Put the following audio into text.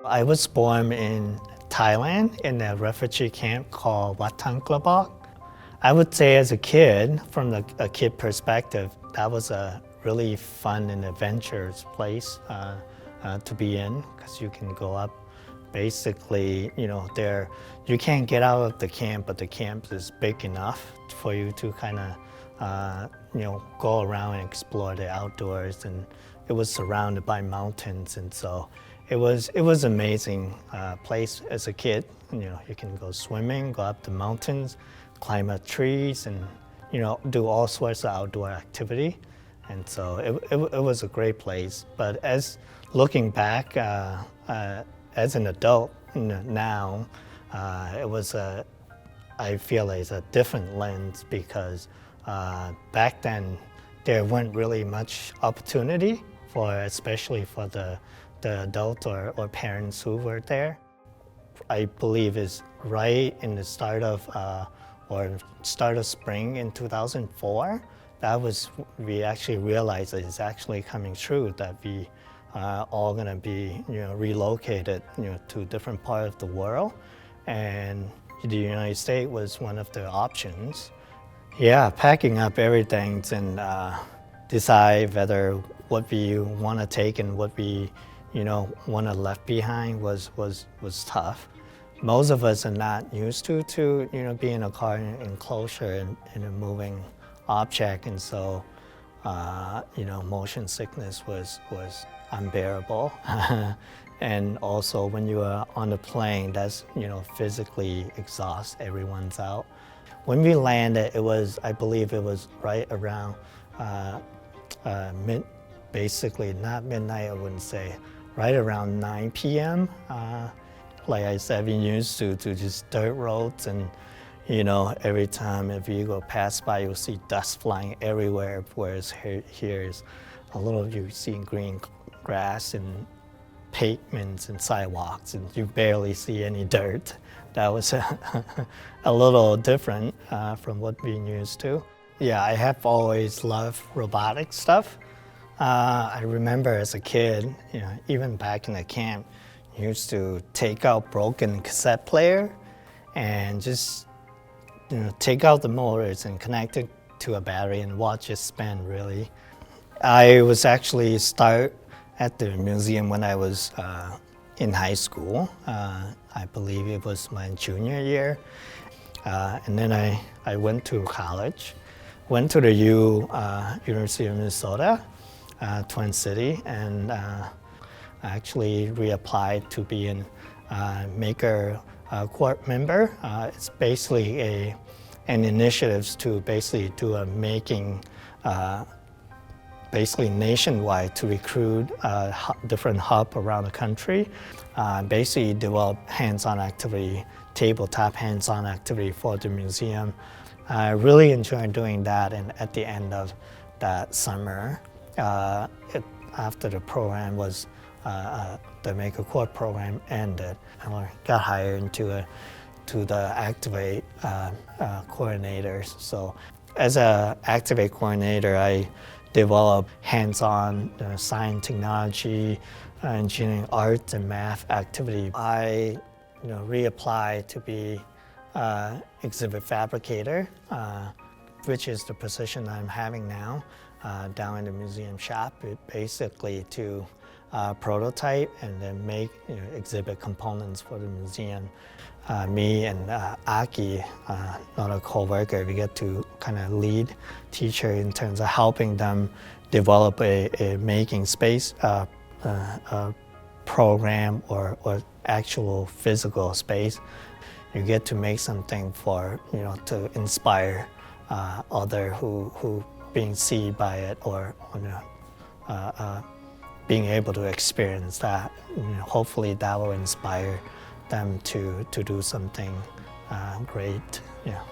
I was born in Thailand in a refugee camp called Wat Thang Klabok. I would say as a kid, from a kid perspective, that was a really fun and adventurous place to be in, because you can go up. Basically, there you can't get out of the camp, but the camp is big enough for you to kind of go around and explore the outdoors. And it was surrounded by mountains, and so it was amazing place as a kid. You can go swimming, go up the mountains, climb up trees, and do all sorts of outdoor activity. And so it was a great place. But as looking back as an adult now, I feel it's a different lens, because back then there weren't really much opportunity especially for the adult or parents who were there. I believe is right in the start of spring in 2004. We actually realized that it's actually coming true, that we are all going to be relocated to different parts of the world, and the United States was one of the options. Yeah, packing up everything and decide whether what we want to take and what we want to left behind was tough. Most of us are not used to be in a car enclosure and a moving object, and so motion sickness was unbearable. And also when you are on the plane, that's physically exhaust. Everyone's out. When we landed, I believe it was right around basically not midnight, I wouldn't say, right around 9 p.m. Like I said, we used to just dirt roads, and every time if you go past by, you'll see dust flying everywhere, whereas here is you see green grass and pavements and sidewalks, and you barely see any dirt. That was a little different from what we're used to. Yeah, I have always loved robotic stuff. I remember as a kid, even back in the camp, used to take out broken cassette player and just take out the motors and connect it to a battery and watch it spin, really. I was actually start at the museum when I was in high school. I believe it was my junior year. And then I went to college, went to the University of Minnesota, Twin City, and actually reapplied to be a Maker Corps member. It's basically an initiative to basically do a making basically nationwide to recruit different hubs around the country. Basically develop hands-on activity, tabletop hands-on activity for the museum. I really enjoyed doing that, and at the end of that summer, after the program was, the Maker Corps program ended, I got hired into the Activate coordinators. So as an Activate coordinator, I develop hands-on science, technology, engineering, arts, and math activity. I reapplied to be exhibit fabricator, which is the position I'm having now down in the museum shop. Basically to prototype and then make exhibit components for the museum. Me and Aki, another co-worker, we get to kind of lead teacher in terms of helping them develop a making space program or actual physical space. You get to make something for to inspire other who being seen by it, or being able to experience that. Hopefully that will inspire them to do something great. Yeah.